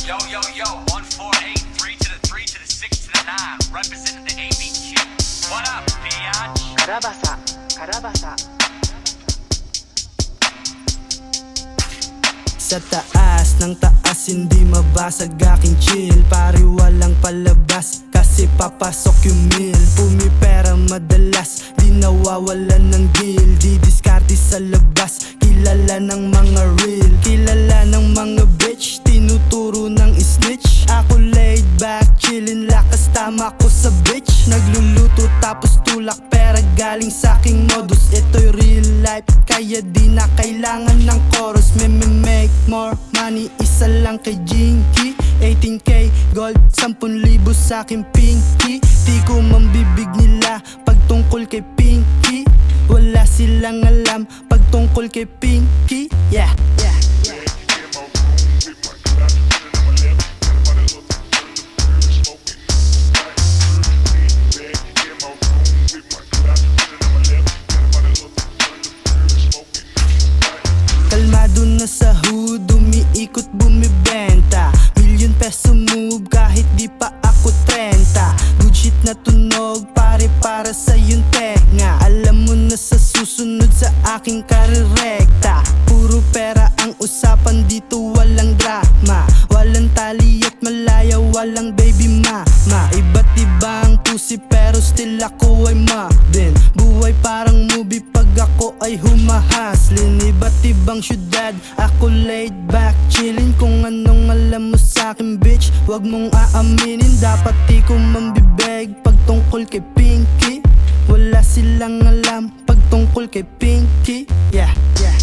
Yo, yo, yo, 1483 to the 3 to the 6 to the 9, representing the ABQ. What up, biatch? Karabasa, karabasa. Sa taas ng taas hindi mabasag aking chill. Pare walang palabas kasi papasok yung meal. Pumipera madalas, di nawawalan ng deal. Di diskarte sa labas, kilala ng mga real. Kilala ng mga bitch, tinuturo ng snitch. Ako laid back, chillin' lakas tama ko sa bitch. Nagluluto tapos tulak pera galing sa aking modus. Ito'y real life, kaya di na kailangan ng chorus. Make more money, isa lang kay Jinky. 18k gold, 10,000 sa aking pinky. Di ko mambibig nila pagtungkol kay Pinky. Wala silang alam pagtungkol kay Pinky. Yeah, yeah, yeah. Kalmado na sa hood, umiikot bumibenta. Million peso move kahit di pa ako 30. Good shit na tunog, pare para sa yung tenga. Alam mo na sa susunod sa aking karirekta. Puro pera ang usapan dito, walang drama. Walang tali at malaya, walang baby mama. Iba't ibang pussy pero still ako ay din. Buhay parang movie pag ako ay humahaslin. Iba't ibang syudad, ako laid back chillin'. Kung anong alam mo sa'kin bitch, wag mong aaminin. Dapat di ko mambibeg pagtungkol kay Pinky. Wala silang alam pagtungkol kay Pinky. Yeah, yeah.